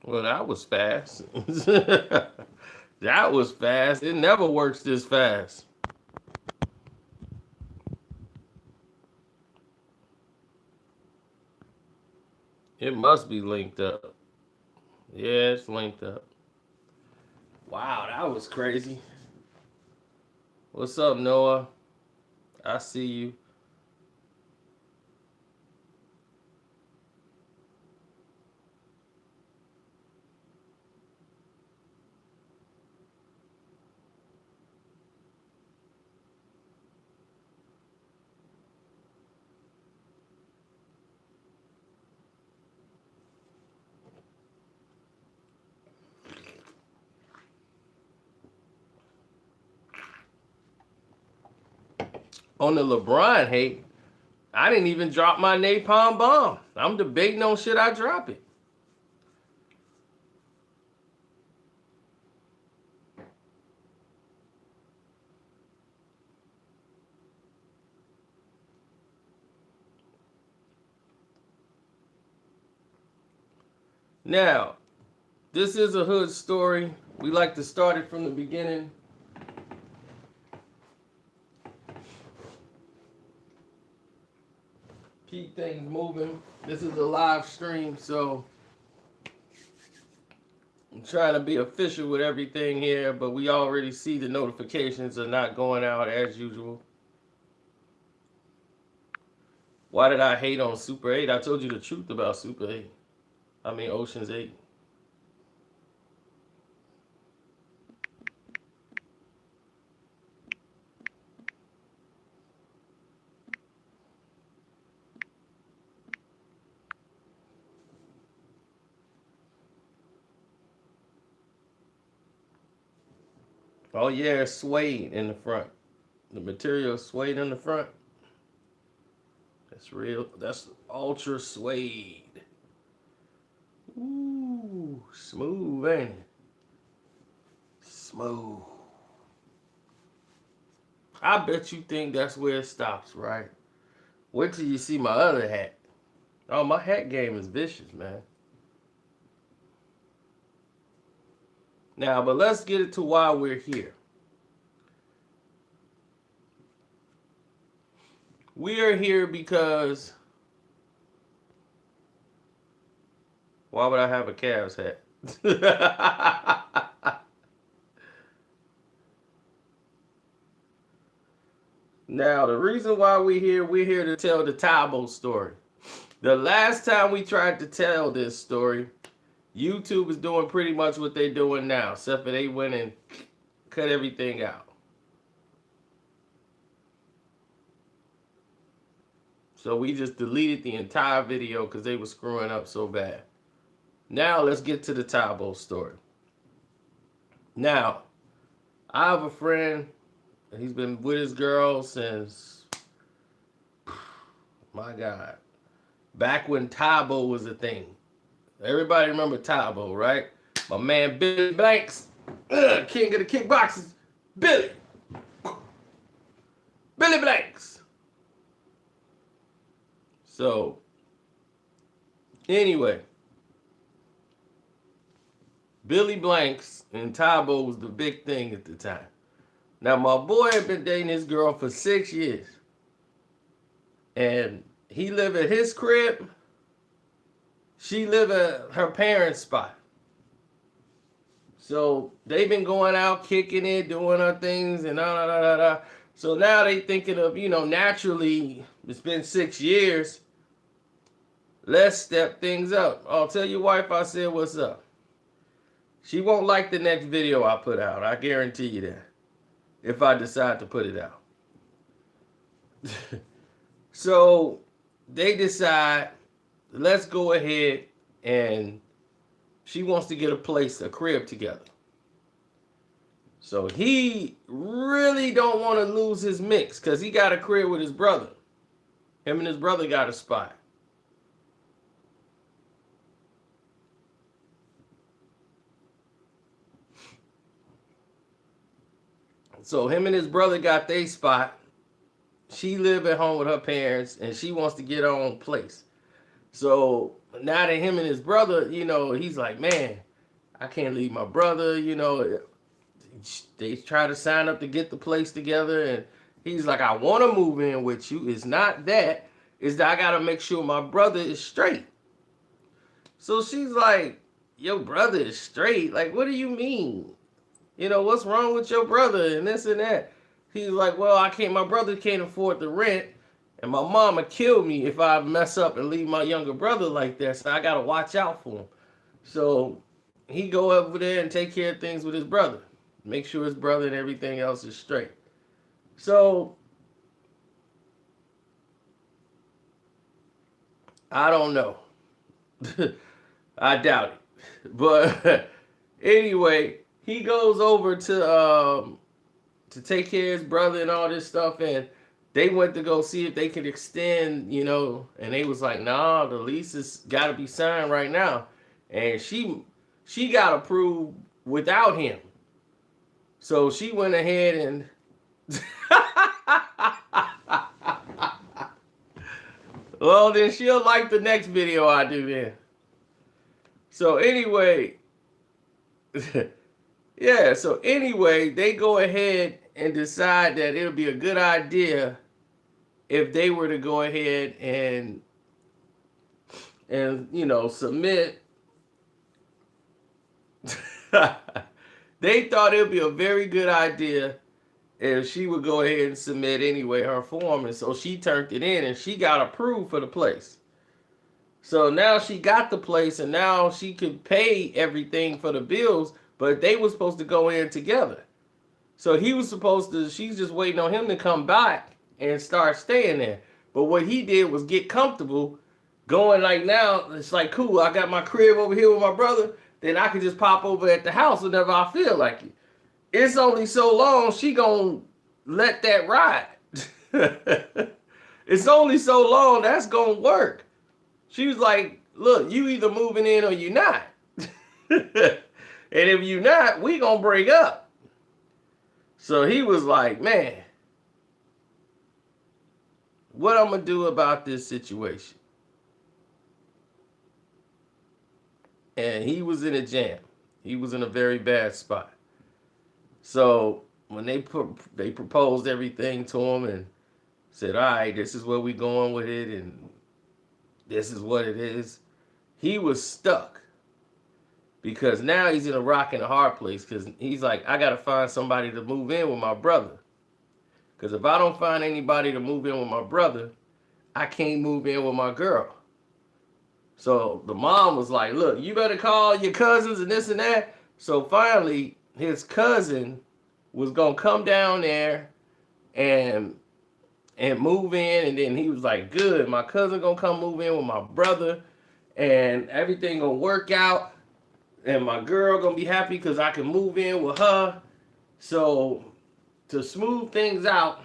Well, that was fast. That was fast. It never works this fast. It must be linked up. Yeah, it's linked up. Wow, that was crazy. What's up, Noah? I see you. On the LeBron hate, I didn't even drop my napalm bomb. I'm debating on should I drop it. Now, this is a hood story. We like to start it from the beginning. Keep things moving. This is a live stream, so I'm trying to be official with everything here, but we already see the notifications are not going out as usual. Why did I hate on Super 8? I told you the truth about Super 8. I mean, Ocean's 8. Oh, yeah, it's suede in the front. The material is suede in the front. That's real. That's ultra suede. Ooh, smooth, ain't it? Smooth. I bet you think that's where it stops, right? Wait till you see my other hat. Oh, my hat game is vicious, man. Now, but let's get it to why we're here. We are here because why would I have a Cavs hat? Now, the reason why we're here to tell the Taebo story. The last time we tried to tell this story, YouTube is doing pretty much what they're doing now, except for they went and cut everything out. So we just deleted the entire video because they were screwing up so bad. Now let's get to the Taebo story. Now, I have a friend, and he's been with his girl since, my God, back when Taebo was a thing. Everybody remember Taebo, right? My man Billy Banks, king of the kickboxers, Billy. Billy Blanks. So, anyway, Billy Blanks and Taebo was the big thing at the time. Now, my boy had been dating his girl for 6 years. And he lived at his crib. She lived at her parents' spot. So, they've been going out, kicking it, doing her things, and da da da da da. So now they thinking of, naturally, it's been 6 years. Let's step things up. I'll tell your wife I said what's up. She won't like the next video I put out. I guarantee you that. If I decide to put it out. So they decide, let's go ahead, and she wants to get a crib together. So he really don't want to lose his mix because he got a crib with his brother. Him and his brother got a spot. So him and his brother got their spot. She live at home with her parents, and she wants to get her own place. So now that him and his brother, he's like, man, I can't leave my brother. They try to sign up to get the place together, and he's like, I want to move in with you. It's not that. It's that I got to make sure my brother is straight. So she's like, your brother is straight? Like, what do you mean? What's wrong with your brother and this and that? He's like, well, my brother can't afford the rent, and my mama kill me if I mess up and leave my younger brother like that, so I got to watch out for him. So he go over there and take care of things with his brother. Make sure his brother and everything else is straight. So I don't know. I doubt it. But anyway, he goes over to take care of his brother and all this stuff, and they went to go see if they could extend, and they was like, nah, the lease has got to be signed right now. And she got approved without him. So she went ahead and well, then she'll like the next video I do then. So anyway, yeah, so anyway, they go ahead and decide that it'll be a good idea if they were to go ahead and submit. They thought it would be a very good idea if she would go ahead and submit anyway her form, and so she turned it in and she got approved for the place. So now she got the place, and now she could pay everything for the bills, but they were supposed to go in together. So she's just waiting on him to come back and start staying there. But what he did was get comfortable, going like, now it's like, cool, I got my crib over here with my brother, then I can just pop over at the house whenever I feel like it. It's only so long she gonna let that ride. It's only so long that's gonna work. She was like, look, you either moving in or you not. And if you not, we gonna break up. So he was like, man, what I'm gonna do about this situation? And he was in a jam. He was in a very bad spot. So when they proposed everything to him and said, all right, this is where we going with it, and this is what it is, he was stuck. Because now he's in a rock and a hard place, because he's like, I got to find somebody to move in with my brother. Because if I don't find anybody to move in with my brother, I can't move in with my girl. So the mom was like, look, you better call your cousins and this and that. So finally, his cousin was going to come down there and move in. And then he was like, good, my cousin going to come move in with my brother, and everything going to work out. And my girl going to be happy because I can move in with her. So to smooth things out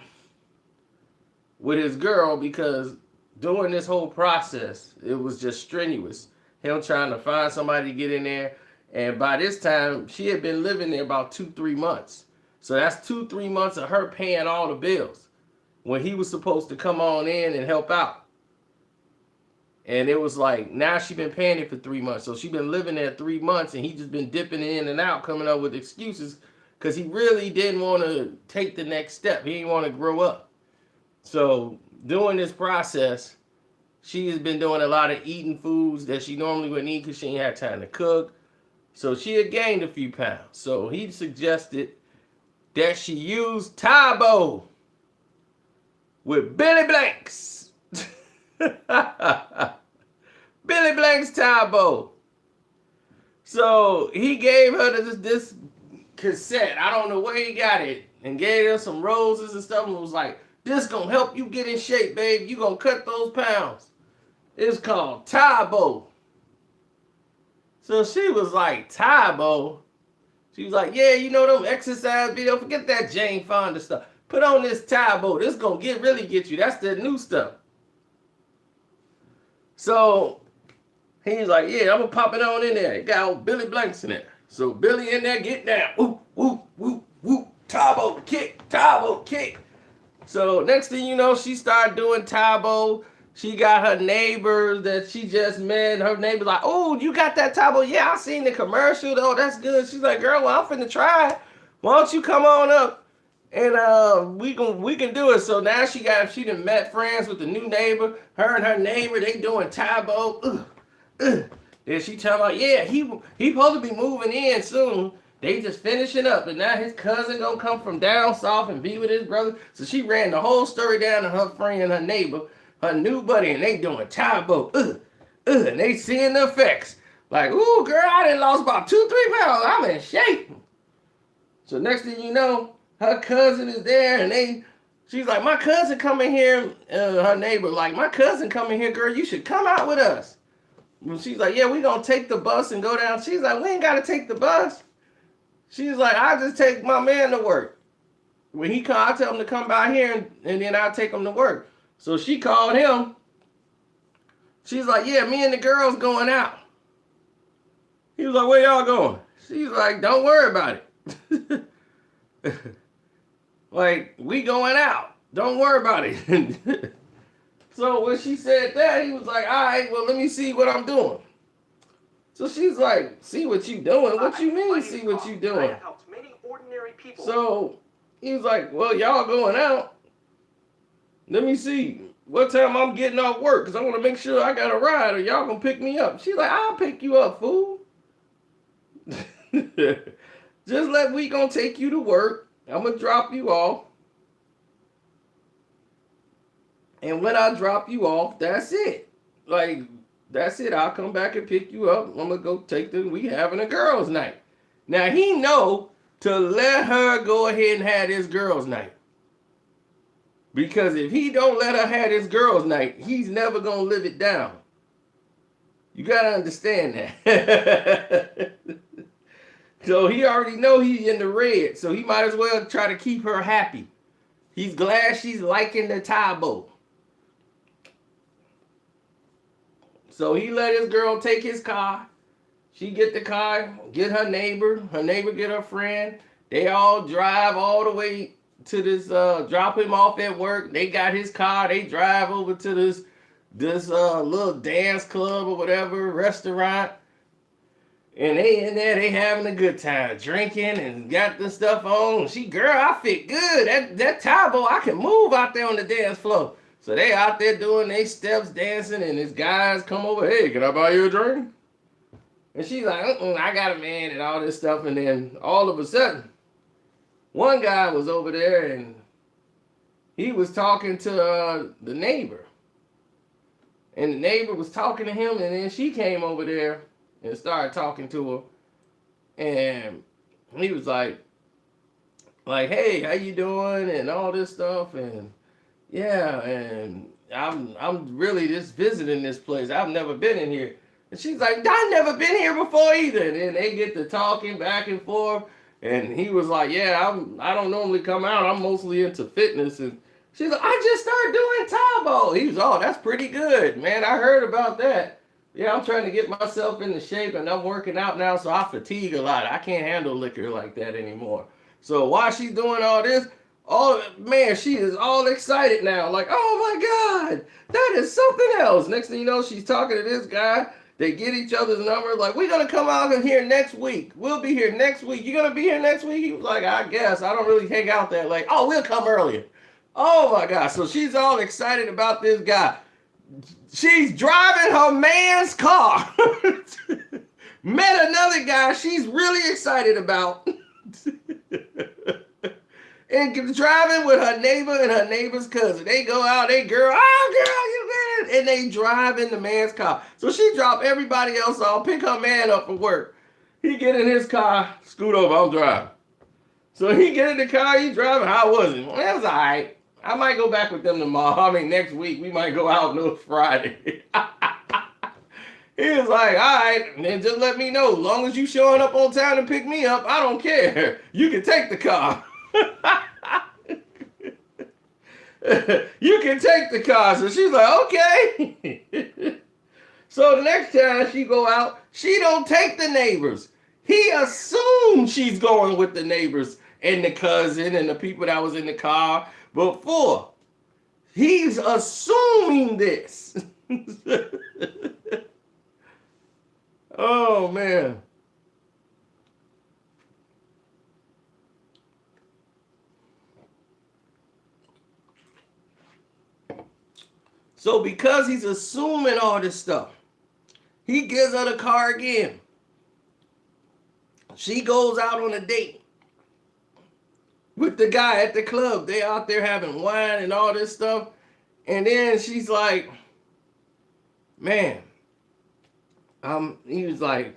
with his girl, because during this whole process, it was just strenuous. Him trying to find somebody to get in there. And by this time, she had been living there about 2-3 months. So that's 2-3 months of her paying all the bills when he was supposed to come on in and help out. And it was like, now she been paying it for 3 months. So she been living there 3 months, and he just been dipping in and out, coming up with excuses, because he really didn't want to take the next step. He didn't want to grow up. So during this process, she has been doing a lot of eating foods that she normally wouldn't eat because she ain't had time to cook. So she had gained a few pounds. So he suggested that she use Taebo with Billy Blanks. Billy Blanks Taebo. So he gave her this cassette. I don't know where he got it. And gave her some roses and stuff, and was like, this gonna help you get in shape, babe. You gonna cut those pounds. It's called Taebo. So she was like, Taebo? She was like, yeah, you know them exercise videos? Forget that Jane Fonda stuff. Put on this Taebo. This gonna really get you. That's the new stuff. So he's like, yeah, I'm gonna pop it on in there. It got old Billy Blanks in there. So Billy in there, get down. Whoop, whoop, whoop, whoop. Taebo kick, Taebo kick. So next thing you know, she started doing Taebo. She got her neighbors that she just met. Her neighbor's like, oh, you got that Taebo? Yeah, I seen the commercial. Oh, that's good. She's like, girl, well, I'm finna try it. Why don't you come on up and we can do it. So now she done met friends with the new neighbor. Her and her neighbor, they doing Taebo. Then she tell about, yeah, he supposed to be moving in soon. They just finishing up, and now his cousin gonna come from down south and be with his brother. So she ran the whole story down to her friend and her neighbor, her new buddy, and they doing Taebo. And they seeing the effects. Like, ooh, girl, I done lost about 2-3 pounds. I'm in shape. So next thing you know, her cousin is there, and she's like, my cousin coming here. Her neighbor like, my cousin coming here, girl. You should come out with us. Well, she's like, yeah, we gonna take the bus and go down. She's like, we ain't gotta take the bus. She's like, I just take my man to work. When he come, I tell him to come by here, and then I take him to work. So she called him. She's like, yeah, me and the girls going out. He was like, where y'all going? She's like, don't worry about it. Like, we going out. Don't worry about it. So when she said that, he was like, all right, well, let me see what I'm doing. So she's like, see what you doing? What you mean, see what you doing? So he was like, well, y'all going out. Let me see what time I'm getting off work, because I want to make sure I got a ride or y'all going to pick me up. She's like, I'll pick you up, fool. Just we going to take you to work. I'm going to drop you off. And when I drop you off, that's it. Like, that's it. I'll come back and pick you up. I'm going to go we having a girls' night. Now, he know to let her go ahead and have this girls' night. Because if he don't let her have this girls' night, he's never going to live it down. You got to understand that. So he already know he's in the red. So he might as well try to keep her happy. He's glad she's liking the Taebo. So he let his girl take his car. She get the car, get her neighbor get her friend. They all drive all the way to this, drop him off at work. They got his car. They drive over to this little dance club or whatever, restaurant. And they in there, they having a good time, drinking and got the stuff on. Girl, I fit good. That Taebo, I can move out there on the dance floor. So they out there doing their steps, dancing, and this guys come over, hey, can I buy you a drink? And she's like, I got a man and all this stuff. And then all of a sudden, one guy was over there and he was talking to the neighbor. And the neighbor was talking to him, and then she came over there and started talking to her. And he was like, hey, how you doing? And all this stuff. And yeah, and I'm really just visiting this place. I've never been in here. And she's like, I've never been here before either. And then they get to talking back and forth. And he was like, yeah, I don't normally come out. I'm mostly into fitness. And she's like, I just started doing Taebo. He was, oh, that's pretty good, man. I heard about that. Yeah, I'm trying to get myself into shape, and I'm working out now, so I fatigue a lot. I can't handle liquor like that anymore. So while she's doing all this, she is all excited now. Like, oh my God, that is something else. Next thing you know, she's talking to this guy. They get each other's number. Like, we're going to come out here next week. We'll be here next week. You going to be here next week? He was like, I guess. I don't really hang out that late. Oh, we'll come earlier. Oh my God. So she's all excited about this guy. She's driving her man's car. Met another guy she's really excited about. And driving with her neighbor and her neighbor's cousin. They go out, you man. And they drive in the man's car. So she dropped everybody else off, pick her man up for work. He get in his car, scoot over, I'm driving. So he get in the car, he driving. How was it? Well, that was all right. I might go back with them tomorrow. Next week. We might go out on Friday. He was like, all right, then just let me know. As long as you showing up on time to pick me up, I don't care. You can take the car. You can take the car. So she's like, okay. So the next time she go out, she don't take the neighbors. He assumed she's going with the neighbors and the cousin and the people that was in the car before. He's assuming this. Oh, man. So because he's assuming all this stuff, he gives her the car again. She goes out on a date with the guy at the club. They out there having wine and all this stuff. And then she's like, man, he was like,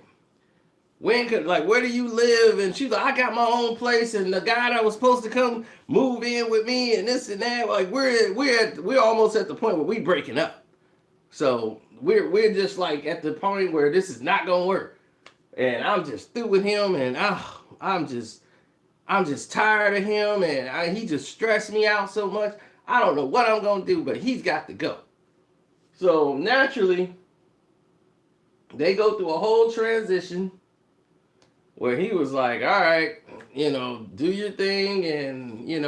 where do you live? And she's like, I got my own place, and the guy that was supposed to come move in with me and this and that, like we're almost at the point where we breaking up. So we're just like at the point where this is not gonna work. And I'm just through with him, and I'm just tired of him, and he just stressed me out so much. I don't know what I'm gonna do, but he's got to go. So naturally, they go through a whole transition where he was like, all right, do your thing, and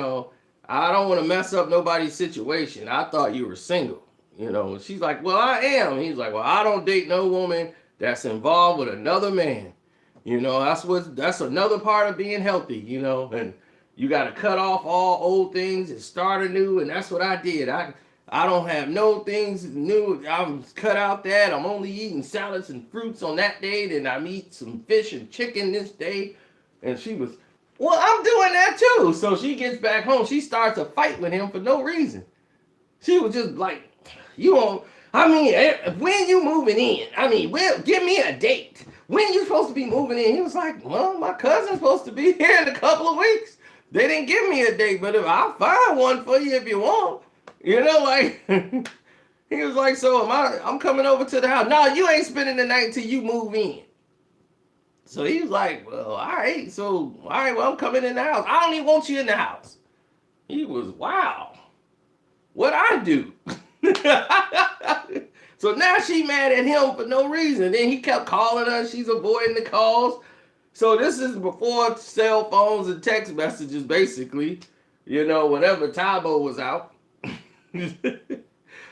I don't want to mess up nobody's situation. I thought you were single. She's like, well, I am. He's like, well, I don't date no woman that's involved with another man. That's another part of being healthy, and you got to cut off all old things and start anew. And that's what I did. I don't have no things new. I'm cut out that. I'm only eating salads and fruits on that day. And I'm eating some fish and chicken this day. And she was, well, I'm doing that too. So she gets back home. She starts a fight with him for no reason. She was just like, when you moving in? Well, give me a date. When you supposed to be moving in? He was like, well, my cousin's supposed to be here in a couple of weeks. They didn't give me a date, but I'll find one for you if you want. He was like, so I'm coming over to the house. No, you ain't spending the night till you move in. So he was like, well, all right. So, all right, well, I'm coming in the house. I don't even want you in the house. He was, wow, what'd I do? So now she mad at him for no reason. Then he kept calling her. She's avoiding the calls. So this is before cell phones and text messages, basically. Whenever Taebo was out.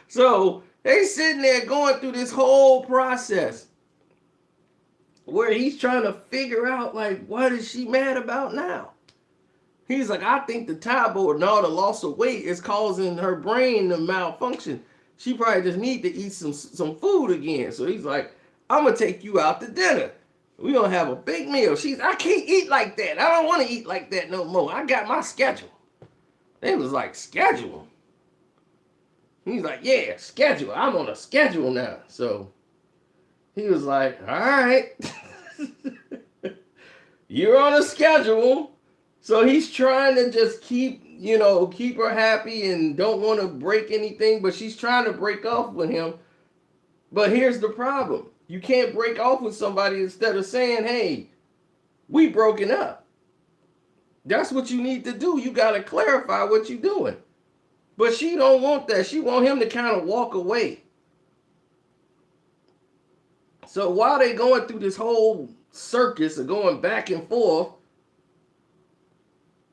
So they sitting there going through this whole process where he's trying to figure out, like, what is she mad about now? He's like, I think the Taebo and all the loss of weight is causing her brain to malfunction. She probably just need to eat some food again. So he's like, I'm going to take you out to dinner. We're going to have a big meal. I can't eat like that. I don't want to eat like that no more. I got my schedule. They was like, schedule? He's like, yeah, schedule. I'm on a schedule now. So he was like, all right. You're on a schedule. So he's trying to just keep her happy and don't want to break anything, but she's trying to break off with him. But here's the problem. You can't break off with somebody instead of saying, hey, we broken up. That's what you need to do. You got to clarify what you're doing. But she don't want that. She want him to kind of walk away. So while they going through this whole circus of going back and forth,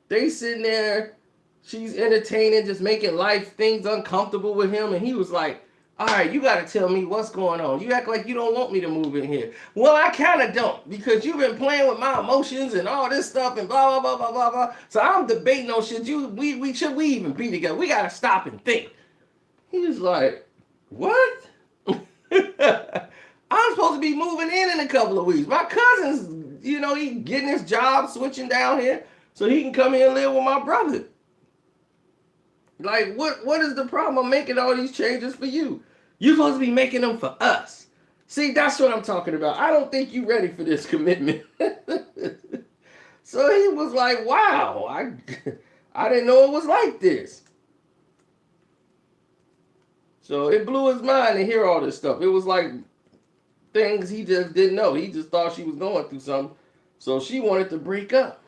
they sitting there, she's entertaining, just making life things uncomfortable with him. And he was like, all right, you got to tell me what's going on. You act like you don't want me to move in here. Well, I kind of don't, because you've been playing with my emotions and all this stuff and blah, blah, blah, blah, blah, blah. So I'm debating on shit. Should we even be together? We got to stop and think. He was like, what? I'm supposed to be moving in a couple of weeks. My cousin's, he getting his job, switching down here so he can come here and live with my brother. Like, what is the problem of making all these changes for you? You're supposed to be making them for us. See, that's what I'm talking about. I don't think you're ready for this commitment. So he was like, wow, I didn't know it was like this. So it blew his mind to hear all this stuff. It was like things he just didn't know. He just thought she was going through something. So she wanted to break up.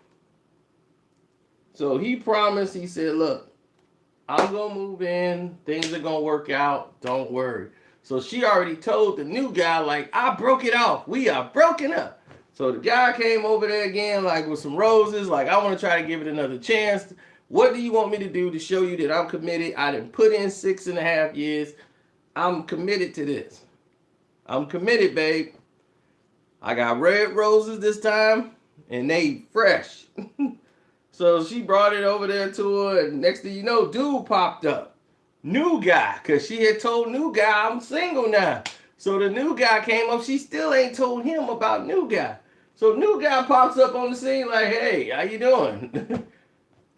So he promised, he said, look, I'm going to move in. Things are going to work out. Don't worry. So she already told the new guy, like, I broke it off. We are broken up. So the guy came over there again, like, with some roses. Like, I want to try to give it another chance. What do you want me to do to show you that I'm committed? I done put in 6.5 years. I'm committed to this. I'm committed, babe. I got red roses this time, and they fresh. So she brought it over there to her, and next thing you know, dude popped up. New guy, because she had told new guy I'm single now. So the new guy came up. She still ain't told him about new guy. So new guy pops up on the scene like, hey, how you doing?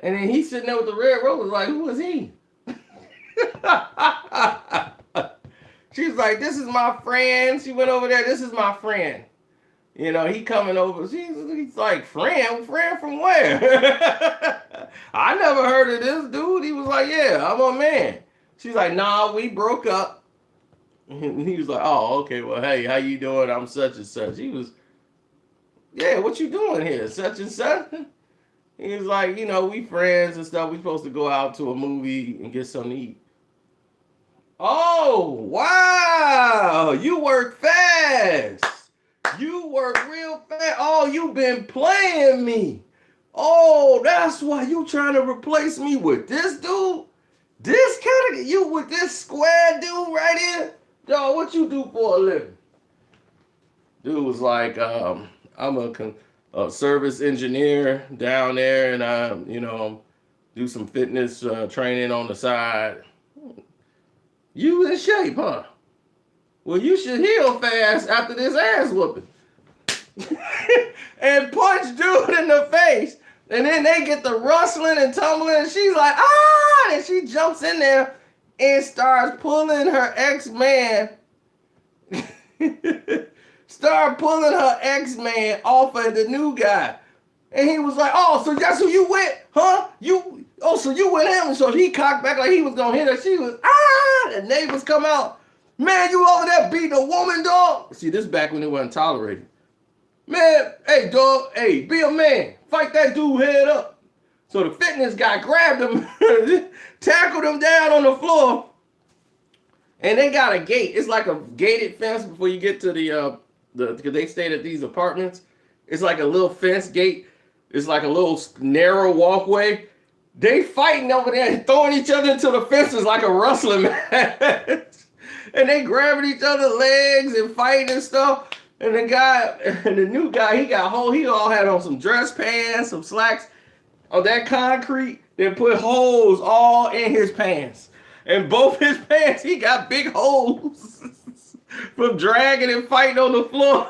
And then he's sitting there with the red rose like, who is he? She's like, this is my friend. She went over there, this is my friend. You know, he coming over. He's like, friend? Friend from where? I never heard of this dude. He was like, yeah, I'm a man. She's like, nah, we broke up. And he was like, oh, okay, well, hey, how you doing? I'm such and such. He was, yeah, what you doing here? Such and such? He was like, you know, we friends and stuff. We supposed to go out to a movie and get something to eat. Oh, wow. You work fast. You work real fast. Oh, you been playing me. Oh, that's why you trying to replace me with this dude? This kind of, you with this square dude right here? Dog, what you do for a living? Dude was like, I'm a service engineer down there, and do some fitness training on the side. You in shape, huh? Well, you should heal fast after this ass whooping. And punch dude in the face. And then they get the rustling and tumbling, and she's like, ah! And she jumps in there and starts pulling her ex-man. Start pulling her ex-man off of the new guy. And he was like, oh, so that's who you with? Huh? So you with him? And so he cocked back like he was going to hit her. She was, ah! The neighbors come out. Man, you over there beating a woman, dog? See, this back when it wasn't tolerated. Man, hey, dog, hey, be a man. Fight that dude head up. So the fitness guy grabbed him, tackled him down on the floor. And they got a gate. It's like a gated fence before you get to because they stayed at these apartments. It's like a little fence gate. It's like a little narrow walkway. They fighting over there and throwing each other into the fences like a wrestling match. And they grabbing each other's legs and fighting and stuff. And the new guy, he all had on some dress pants, some slacks on that concrete. They put holes all in his pants. And both his pants, he got big holes from dragging and fighting on the floor.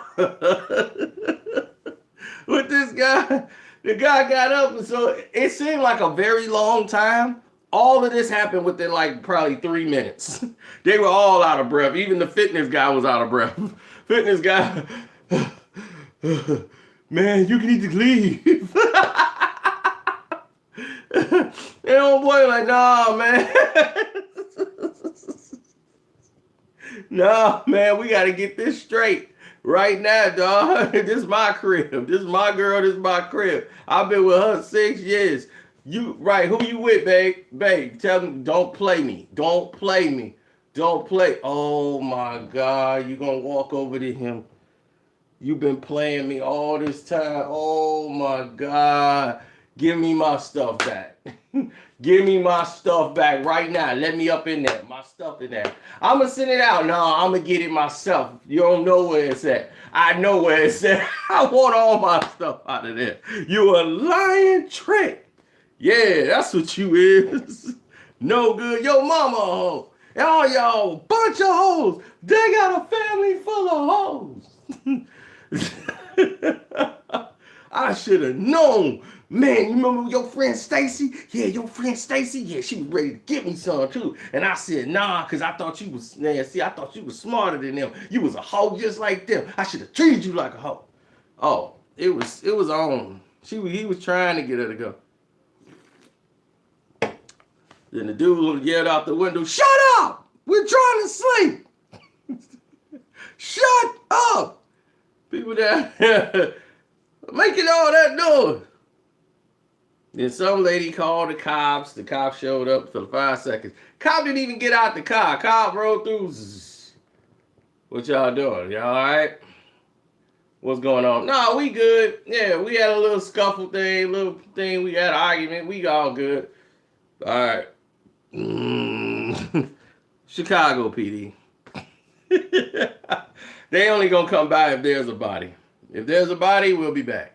With this guy, the guy got up, and so it seemed like a very long time. All of this happened within like probably 3 minutes. They were all out of breath. Even the fitness guy was out of breath. Fitness guy, man, you need to leave. And old boy like, nah, man. Nah, man, we got to get this straight right now, dog. This is my crib. This is my girl. This is my crib. I've been with her 6 years. You, right, who you with, babe? Babe, tell me, don't play me. Don't play me. Don't play. Oh, my God. You going to walk over to him. You've been playing me all this time. Oh, my God. Give me my stuff back. Give me my stuff back right now. Let me up in there. My stuff in there. I'm going to send it out. No, I'm going to get it myself. You don't know where it's at. I know where it's at. I want all my stuff out of there. You a lying trick. Yeah, that's what you is. No good. Yo, mama a hoe. And all y'all bunch of hoes. They got a family full of hoes. I should have known. Man, you remember your friend Stacy? Yeah, your friend Stacy? Yeah, she was ready to get me some too. And I said, nah, because I thought you was, man, see, I thought you was smarter than them. You was a hoe just like them. I should have treated you like a hoe. Oh, it was on. He was trying to get her to go. Then the dude yelled out the window, shut up! We're trying to sleep! Shut up! People down there making all that noise. Then some lady called the cops. The cops showed up for 5 seconds. Cop didn't even get out the car. Cop rolled through. What y'all doing? Y'all all right? What's going on? No, we good. Yeah, we had a little scuffle thing, we had an argument. We all good. All right. Chicago PD. They only gonna come by if there's a body. If there's a body, we'll be back.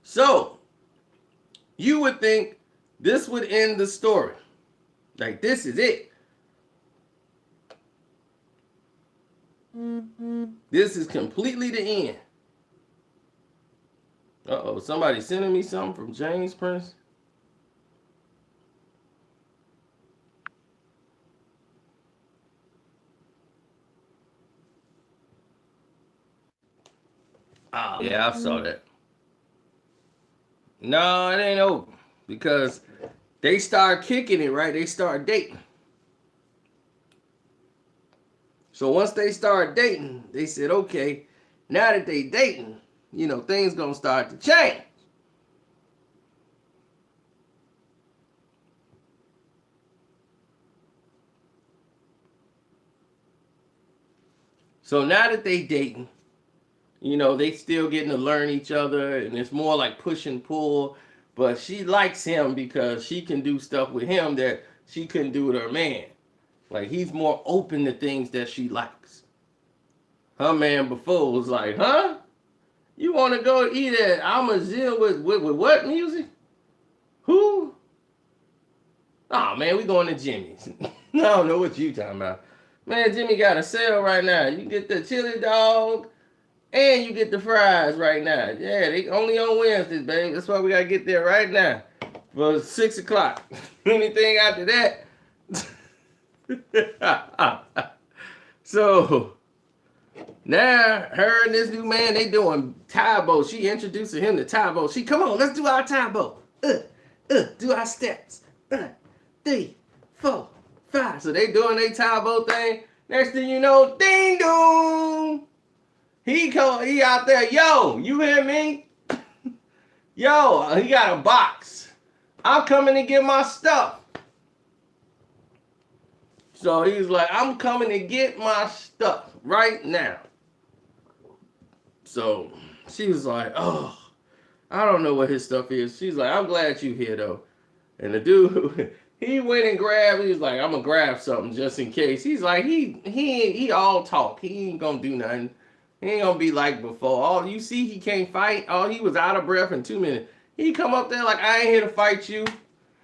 So, you would think this would end the story. Like, this is it. This is completely the end. Uh-oh, somebody sending me something from James Prince. Oh, yeah, I saw that. No, it ain't over. Because they start kicking it, right? They start dating. So once they start dating, they said, okay, now that they dating, things gonna start to change. So now that they dating, they still getting to learn each other, and it's more like push and pull. But she likes him because she can do stuff with him that she couldn't do with her man. Like, he's more open to things that she likes. Her man before was like, huh? You want to go eat at Amazil with what music? Who? Oh, man, we going to Jimmy's. I don't know what you talking about. Man, Jimmy got a sale right now. You get the chili dog and you get the fries right now. Yeah, they only on Wednesdays, baby. That's why we got to get there right now for 6 o'clock. Anything after that? So now her and this new man, they doing Taebo. She introducing him to Taebo. She, come on, let's do our Taebo. Do our steps. 3, 4, 5. So they doing their Taebo thing. Next thing you know, ding dong. He out there, yo, you hear me? Yo, he got a box. I'm coming to get my stuff. So he's like, I'm coming to get my stuff right now. So she was like, oh, I don't know what his stuff is. She's like, I'm glad you here though. And the dude, he went and grabbed, he was like, I'm gonna grab something just in case. He's like, he all talk. He ain't gonna do nothing. He ain't gonna be like before. All you see, he can't fight. Oh, he was out of breath in 2 minutes. He come up there like, I ain't here to fight you.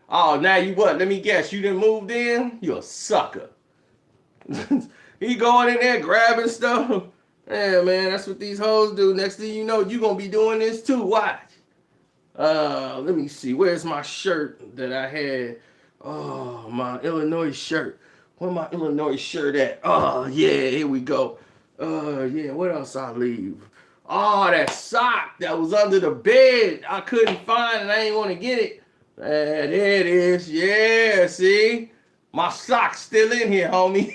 Oh, now you what? Let me guess. You didn't move in? You a sucker. He going in there grabbing stuff. Yeah, man, that's what these hoes do. Next thing you know, you going to be doing this too. Watch. Let me see. Where's my shirt that I had? Oh, my Illinois shirt. Where my Illinois shirt at? Oh, yeah, here we go. Yeah, what else I leave? Oh, that sock that was under the bed. I couldn't find it. I ain't want to get it. There it is. Yeah, see? My sock's still in here, homie.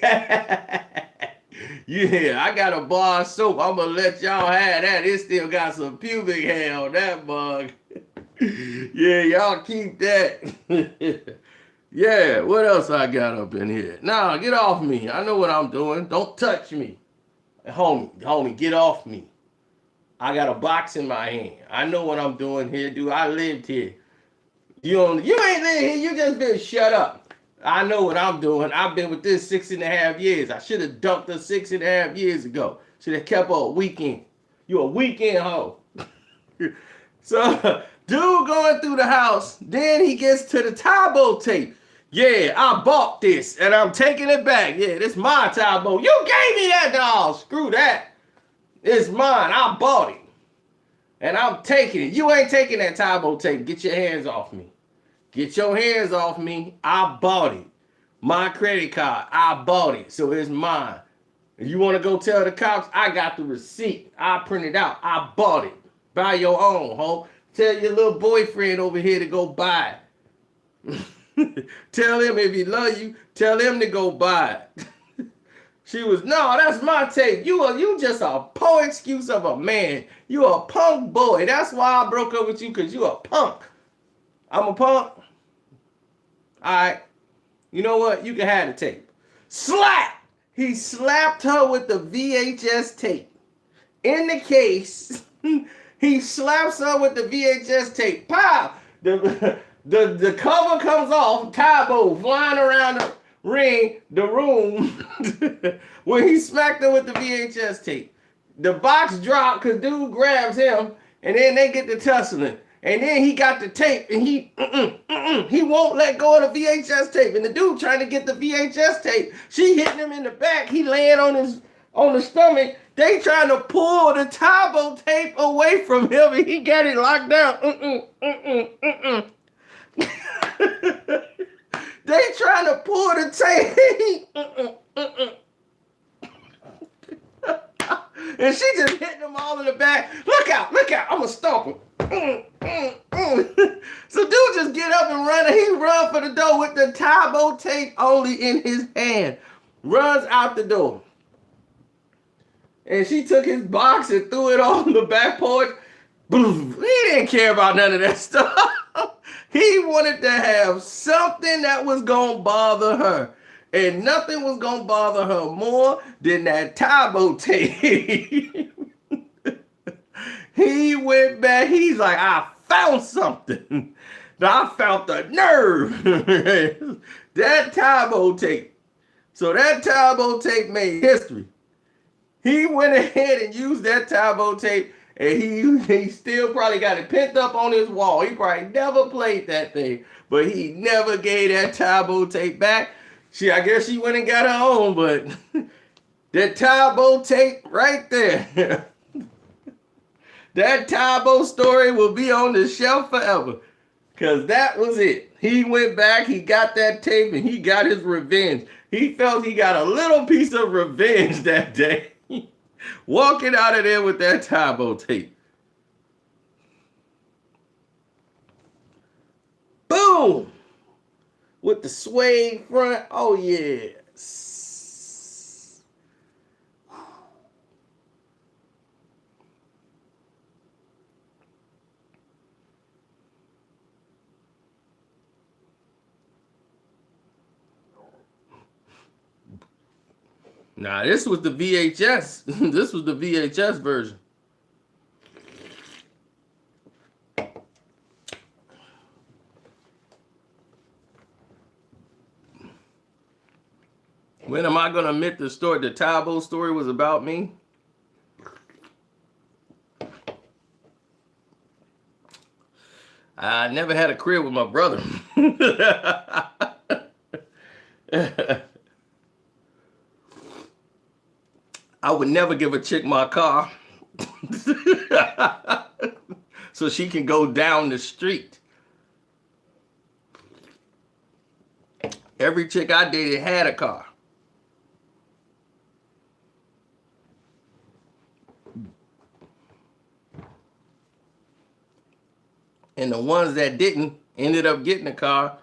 Yeah, I got a bar of soap. I'm going to let y'all have that. It still got some pubic hair on that mug. Yeah, y'all keep that. Yeah, what else I got up in here? Nah, get off me. I know what I'm doing. Don't touch me. Homie, get off me. I got a box in my hand. I know what I'm doing here, dude. I lived here. You ain't lived here. You just been shut up. I know what I'm doing. I've been with this 6.5 years. I should have dumped her 6.5 years ago. Should have kept her a weekend. You a weekend hoe. So, dude going through the house. Then he gets to the Taebo tape. Yeah, I bought this and I'm taking it back. Yeah, this my Taebo. You gave me that dog. Screw that. It's mine. I bought it. And I'm taking it. You ain't taking that Taebo tape. Get your hands off me. Get your hands off me. I bought it. My credit card. I bought it. So it's mine. If you want to go tell the cops, I got the receipt. I printed out. I bought it. Buy your own, ho. Tell your little boyfriend over here to go buy it. Tell him if he love you, tell him to go buy it. She was, no, that's my tape. You just a poor excuse of a man. You a punk boy. That's why I broke up with you, because you a punk. I'm a punk. All right. You know what? You can have the tape. Slap! He slapped her with the VHS tape. In the case, he slaps her with the VHS tape. Pow! The cover comes off. Taebo flying around the room, when he smacked her with the VHS tape. The box dropped because dude grabs him, and then they get to tussling. And then he got the tape, and he won't let go of the VHS tape. And the dude trying to get the VHS tape, she hitting him in the back. He laying on the stomach. They trying to pull the Taebo tape away from him, and he got it locked down. They trying to pull the tape. And she just hitting them all in the back. Look out, I'm gonna stomp him. So dude just get up and run, and he run for the door with the Taebo tape only in his hand. Runs out the door. And she took his box and threw it on the back porch. Boom. He didn't care about none of that stuff. He wanted to have something that was gonna bother her. And nothing was gonna bother her more than that Taebo tape. He went back, he's like, I found something. I found the nerve. That Taebo tape. So that Taebo tape made history. He went ahead and used that Taebo tape, and he still probably got it pent up on his wall. He probably never played that thing, but he never gave that Taebo tape back. I guess she went and got her own, but that Taebo tape right there. That Taebo story will be on the shelf forever, because that was it. He went back, he got that tape, and he got his revenge. He felt he got a little piece of revenge that day. Walking out of there with that Taebo tape. Boom! With the suede front. Oh, yes. Nah, this was the VHS. This was the VHS version. When am I going to admit the Taebo story was about me? I never had a crib with my brother. I would never give a chick my car so she can go down the street. Every chick I dated had a car. And the ones that didn't ended up getting a car,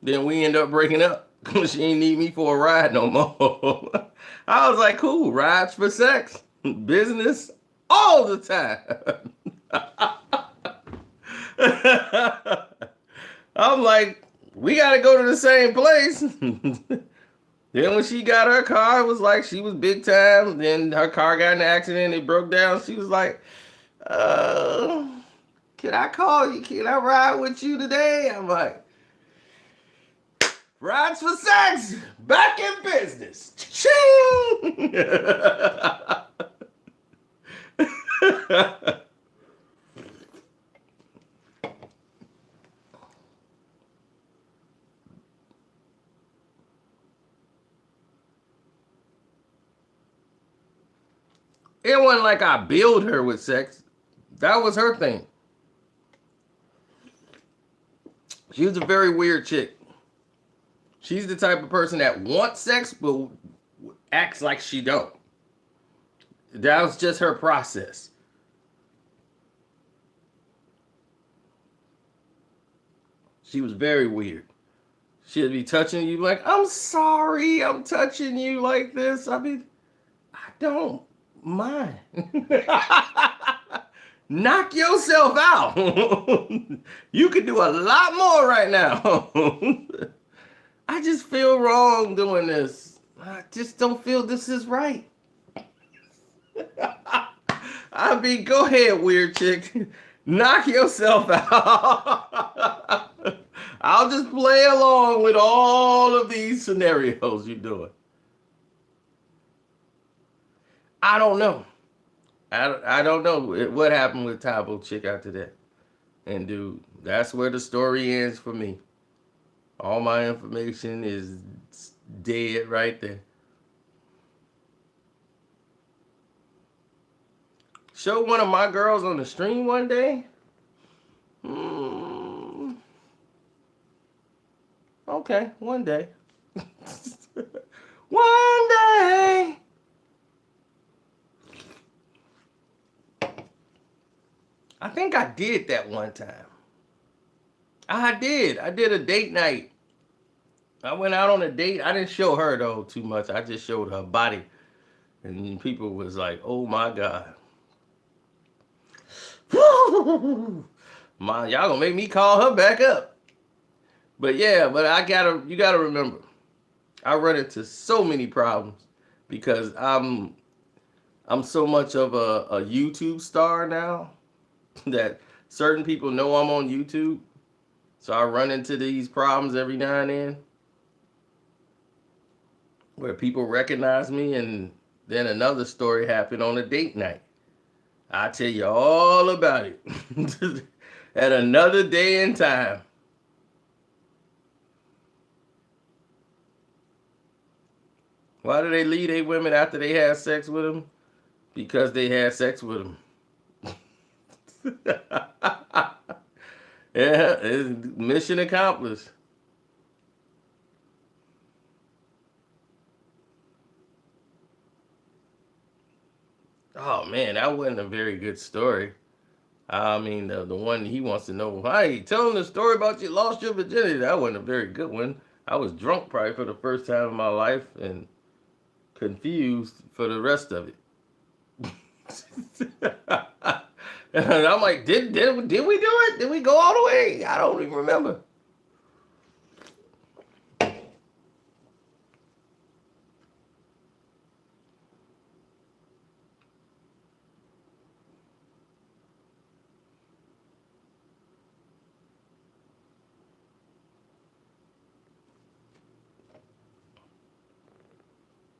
then we end up breaking up. She ain't need me for a ride no more. I was like, cool, rides for sex, business, all the time. I'm like, we got to go to the same place. Then when she got her car, it was like she was big time. Then her car got in an accident, it broke down. She was like, can I call you? Can I ride with you today? I'm like, rides for sex, back in business. Ching! It wasn't like I billed her with sex. That was her thing. She was a very weird chick. She's the type of person that wants sex but acts like she don't. That was just her process. She was very weird. She'd be touching you like, I'm sorry I'm touching you like this. I mean, I don't mind. Knock yourself out. You could do a lot more right now. I just feel wrong doing this. I just don't feel this is right. I mean, go ahead, weird chick. Knock yourself out. I'll just play along with all of these scenarios you're doing. I don't know. I don't know what happened with Taebo chick after that. And dude, that's where the story ends for me. All my information is dead right there. Show one of my girls on the stream one day? Hmm. Okay, one day. One day. I think I did that one time. I did. I did a date night. I went out on a date. I didn't show her though too much. I just showed her body. And people was like, oh my God. Y'all gonna make me call her back up. But yeah, but you gotta remember, I run into so many problems because I'm so much of a YouTube star now that certain people know I'm on YouTube. So I run into these problems every now and then where people recognize me, and then another story happened on a date night. I'll tell you all about it at another day and time. Why do they leave their women after they have sex with them? Because they had sex with them. Yeah, it's mission accomplished. Oh man, that wasn't a very good story. I mean, the one he wants to know, hey, tell him the story about you lost your virginity. That wasn't a very good one. I was drunk probably for the first time in my life and confused for the rest of it. And I'm like, did we do it? Did we go all the way? I don't even remember.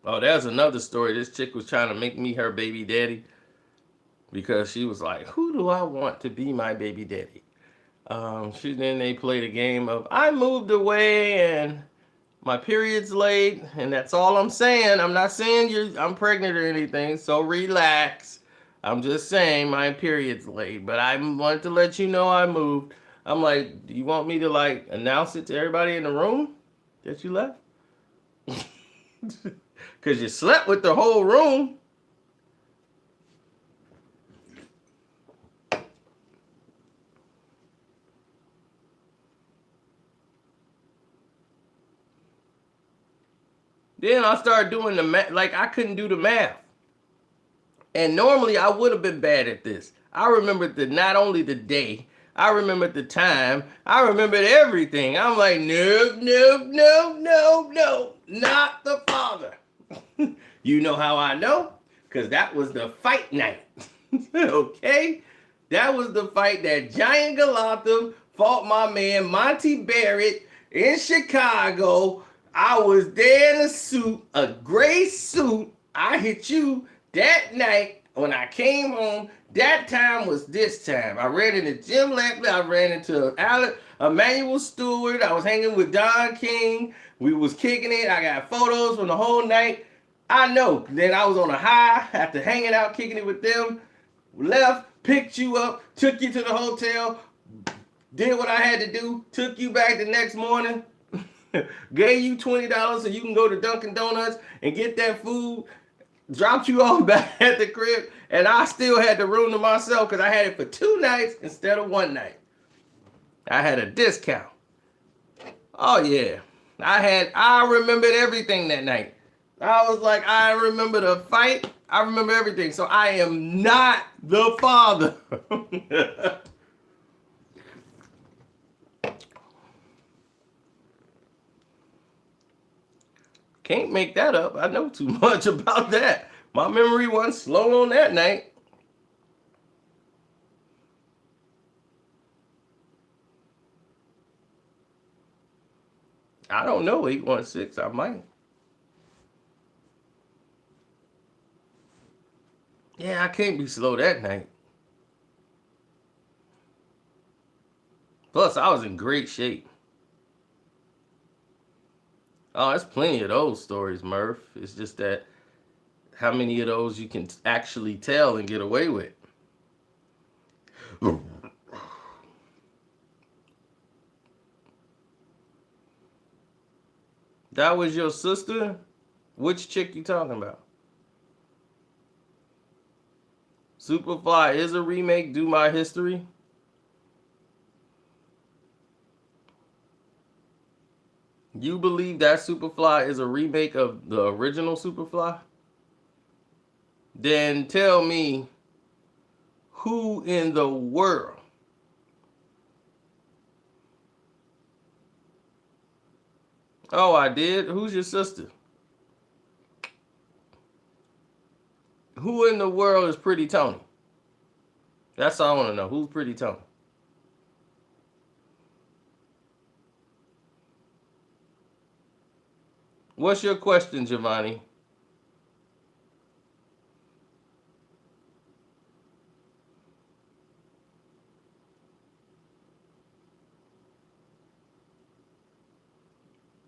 Oh, there's another story. This chick was trying to make me her baby daddy because she was like, who do I want to be my baby daddy? Then they played a game of I moved away and my period's late, and that's all I'm saying. I'm not saying I'm pregnant or anything, so relax. I'm just saying my period's late, but I wanted to let you know I moved. I'm like, do you want me to like announce it to everybody in the room that you left? Because you slept with the whole room. Then I started doing the math. Like, I couldn't do the math. And normally I would have been bad at this. I remembered not only the day, I remembered the time, I remembered everything. I'm like, nope, nope, nope, nope, nope, not the father. You know how I know? Because that was the fight night. Okay? That was the fight that Giant Goliath fought my man Monty Barrett in Chicago. I was there in a suit, a gray suit. I hit you that night when I came home. That time was this time. I ran into Jim Lampley. I ran into Emmanuel Stewart. I was hanging with Don King. We was kicking it. I got photos from the whole night. I know. Then I was on a high after hanging out, kicking it with them. Left, picked you up, took you to the hotel, did what I had to do, took you back the next morning, gave you $20 so you can go to Dunkin' Donuts and get that food, dropped you off back at the crib, and I still had the room to myself because I had it for 2 nights instead of 1 night. I had a discount. Oh yeah. I remembered everything that night. I was like, I remember the fight. I remember everything. So I am not the father. Can't make that up. I know too much about that. My memory wasn't slow on that night. I don't know 816. I might. Yeah, I can't be slow that night. Plus, I was in great shape. Oh, there's plenty of those stories, Murph. It's just that how many of those you can actually tell and get away with. That was your sister? Which chick you talking about? Superfly is a remake. Do My History. You believe that Superfly is a remake of the original Superfly? Then tell me who in the world? Oh, I did. Who's your sister? Who in the world is Pretty Tony? That's all I want to know. Who's Pretty Tony? What's your question, Giovanni?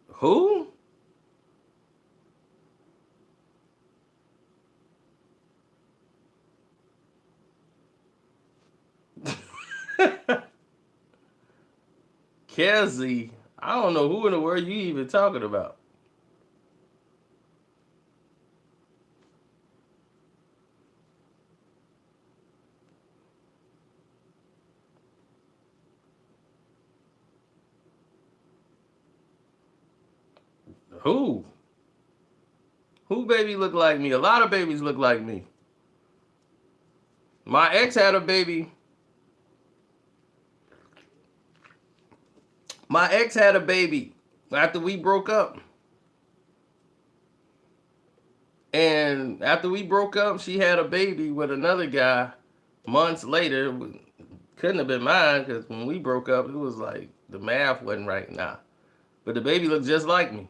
Who? Kelsey. I don't know who in the world you even talking about. Who? Who baby look like me? A lot of babies look like me. My ex had a baby. My ex had a baby after we broke up. And after we broke up, she had a baby with another guy months later. Couldn't have been mine because when we broke up, it was like the math wasn't right now. But the baby looked just like me.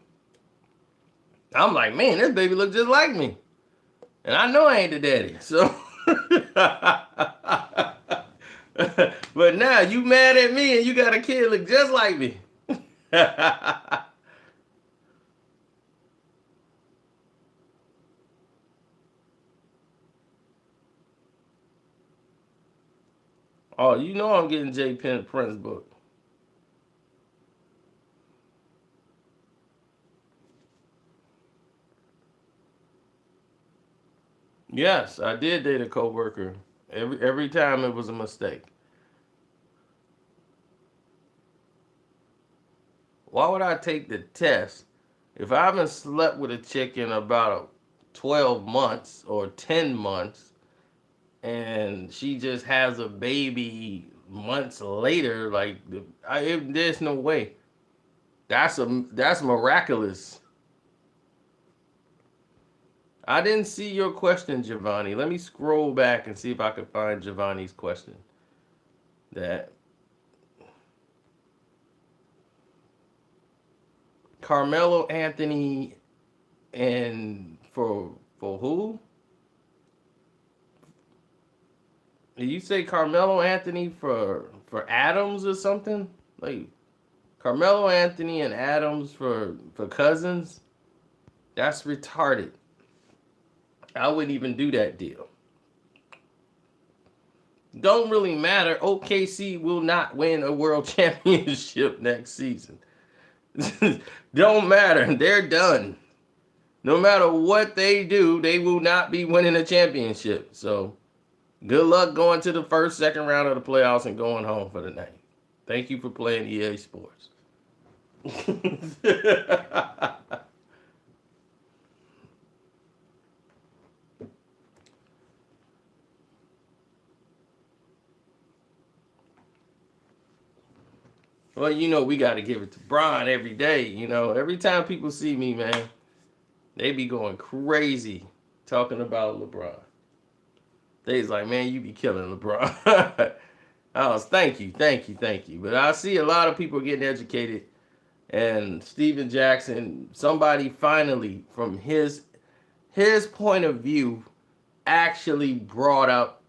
I'm like, man, this baby look just like me. And I know I ain't the daddy. So but now you mad at me and you got a kid look just like me. Oh, you know I'm getting J. Penn Prince book. Yes, I did date a coworker. Every time it was a mistake. Why would I take the test if I haven't slept with a chick in about 12 months or 10 months and she just has a baby months later? Like, there's no way. That's miraculous. I didn't see your question, Giovanni. Let me scroll back and see if I can find Giovanni's question. That Carmelo Anthony and for who? Did you say Carmelo Anthony for Adams or something? Like Carmelo Anthony and Adams for cousins? That's retarded. I wouldn't even do that deal. Don't really matter. OKC will not win a world championship next season. Don't matter. They're done. No matter what they do, they will not be winning a championship. So good luck going to the first, second round of the playoffs and going home for the night. Thank you for playing EA Sports. Well, we got to give it to Bron every day. Every time people see me, man, They be going crazy talking about LeBron. They's like, man, you be killing LeBron. I was, thank you. But I see a lot of people getting educated, and Steven Jackson, somebody finally from his point of view, actually brought up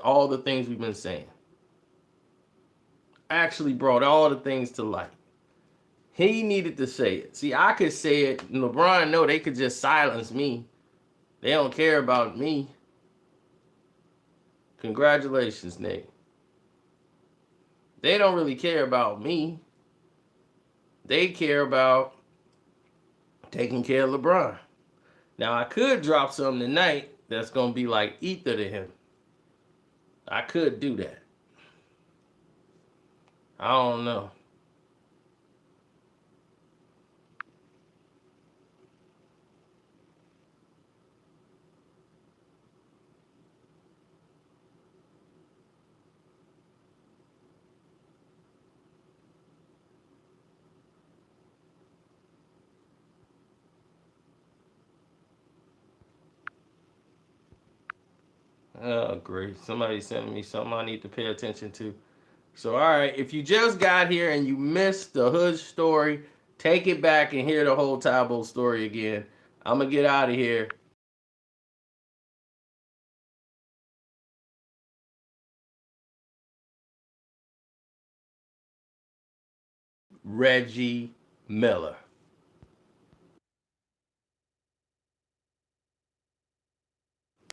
all the things we've been saying. Actually brought all the things to light. He needed to say it. See, I could say it. And LeBron, no, they could just silence me. They don't care about me. Congratulations, Nate. They don't really care about me. They care about taking care of LeBron. Now, I could drop something tonight that's going to be like ether to him. I could do that. I don't know. Oh, great. Somebody sent me something I need to pay attention to. So, all right, if you just got here and you missed the Hood story, take it back and hear the whole Taebo story again. I'm going to get out of here. Reggie Miller.